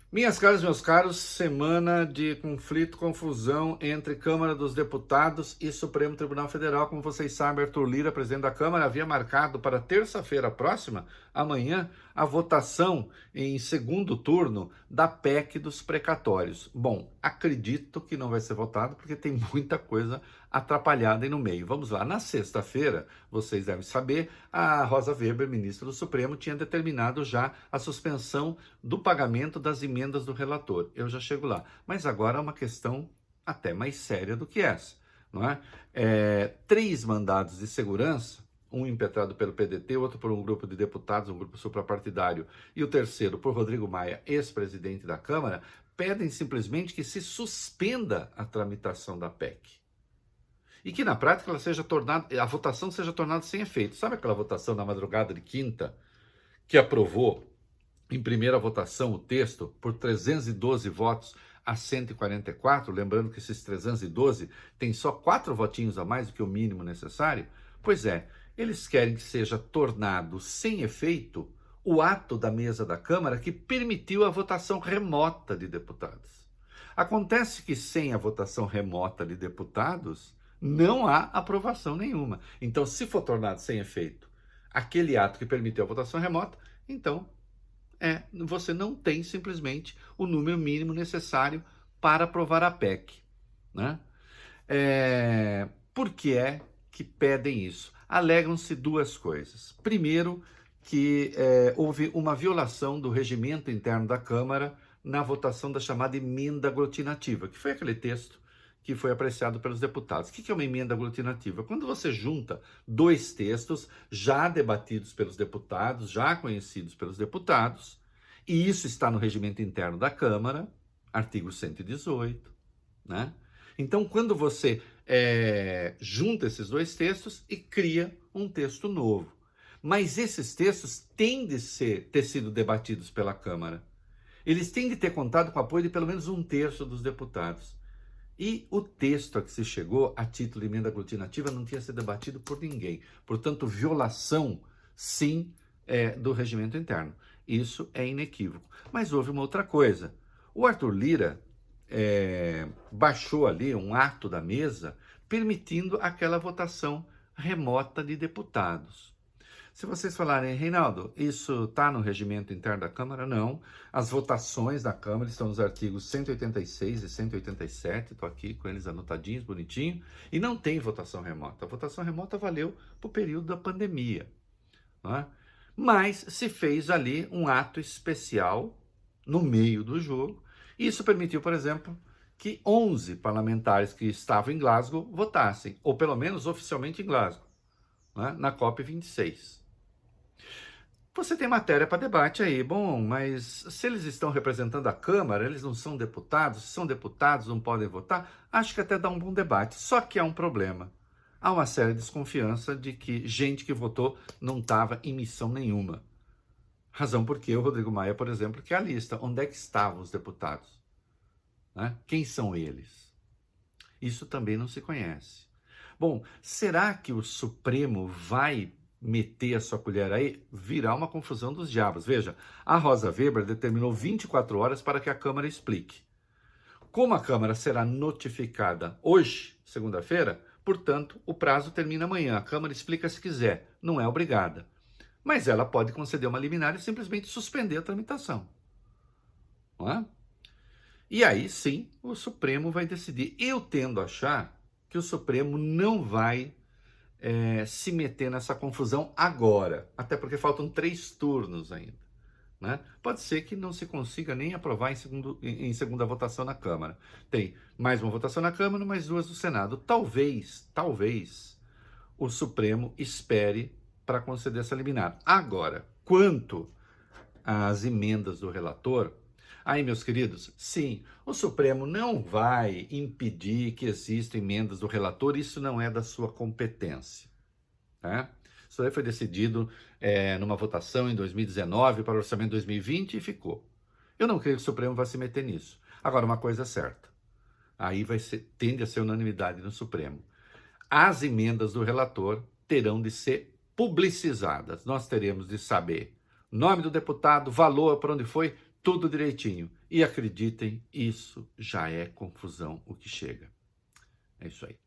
Minhas caras, meus caros, semana de conflito, confusão entre Câmara dos Deputados e Supremo Tribunal Federal. Como vocês sabem, Arthur Lira, presidente da Câmara, havia marcado para terça-feira próxima, amanhã, a votação em segundo turno da PEC dos precatórios. Bom, acredito que não vai ser votado porque tem muita coisa atrapalhada aí no meio. Vamos lá, na sexta-feira, vocês devem saber, a Rosa Weber, ministra do Supremo, tinha determinado já a suspensão do pagamento das emendas do relator. Eu já chego lá. Mas agora é uma questão até mais séria do que essa, não é? Três mandados de segurança, um impetrado pelo PDT, outro por um grupo de deputados, um grupo suprapartidário, e o terceiro por Rodrigo Maia, ex-presidente da Câmara, pedem simplesmente que se suspenda a tramitação da PEC. E que na prática ela seja tornada, a votação seja tornada sem efeito. Sabe aquela votação na madrugada de quinta que aprovou em primeira votação o texto por 312 votos a 144, lembrando que esses 312 têm só 4 votinhos a mais do que o mínimo necessário? Pois é, eles querem que seja tornado sem efeito o ato da mesa da Câmara que permitiu a votação remota de deputados. Acontece que sem a votação remota de deputados, não há aprovação nenhuma. Então, se for tornado sem efeito aquele ato que permitiu a votação remota, então você não tem simplesmente o número mínimo necessário para aprovar a PEC, né? Por que é que pedem isso? Alegam-se duas coisas. Primeiro, que houve uma violação do regimento interno da Câmara na votação da chamada emenda aglutinativa, que foi aquele texto que foi apreciado pelos deputados. O que é uma emenda aglutinativa? Quando você junta dois textos já debatidos pelos deputados, já conhecidos pelos deputados, e isso está no regimento interno da Câmara, artigo 118, né? Então, quando você junta esses dois textos e cria um texto novo. Mas esses textos têm de ter sido debatidos pela Câmara. Eles têm de ter contado com o apoio de pelo menos um terço dos deputados. E o texto a que se chegou, a título de emenda aglutinativa, não tinha sido debatido por ninguém. Portanto, violação, sim, do regimento interno. Isso é inequívoco. Mas houve uma outra coisa. O Arthur Lira baixou ali um ato da mesa permitindo aquela votação remota de deputados. Se vocês falarem, Reinaldo, isso está no regimento interno da Câmara? Não. As votações da Câmara estão nos artigos 186 e 187, estou aqui com eles anotadinhos, bonitinho, e não tem votação remota. A votação remota valeu para o período da pandemia, não é? Mas se fez ali um ato especial no meio do jogo, e isso permitiu, por exemplo, que 11 parlamentares que estavam em Glasgow votassem, ou pelo menos oficialmente em Glasgow, né, na COP26. Você tem matéria para debate aí. Bom, mas se eles estão representando a Câmara, eles não são deputados, se são deputados não podem votar, acho que até dá um bom debate. Só que há um problema. Há uma séria desconfiança de que gente que votou não estava em missão nenhuma. Razão porque o Rodrigo Maia, por exemplo, que é a lista. Onde é que estavam os deputados? Né? Quem são eles? Isso também não se conhece. Bom, será que o Supremo vai meter a sua colher aí? Virá uma confusão dos diabos. Veja, a Rosa Weber determinou 24 horas para que a Câmara explique. Como a Câmara será notificada hoje, segunda-feira, portanto, o prazo termina amanhã. A Câmara explica se quiser, não é obrigada. Mas ela pode conceder uma liminar e simplesmente suspender a tramitação. Não é? E aí sim, o Supremo vai decidir. Eu tendo a achar que o Supremo não vai se meter nessa confusão agora, até porque faltam 3 turnos ainda, né? Pode ser que não se consiga nem aprovar em segunda votação na Câmara. Tem mais uma votação na Câmara, mais 2 do Senado. Talvez o Supremo espere para conceder essa liminar. Agora, quanto às emendas do relator, aí, meus queridos, sim, o Supremo não vai impedir que existam emendas do relator, isso não é da sua competência. Né? Isso aí foi decidido numa votação em 2019 para o orçamento de 2020 e ficou. Eu não creio que o Supremo vai se meter nisso. Agora, uma coisa é certa, aí tende a ser unanimidade no Supremo. As emendas do relator terão de ser publicizadas. Nós teremos de saber nome do deputado, valor, para onde foi, tudo direitinho. E acreditem, isso já é confusão o que chega. É isso aí.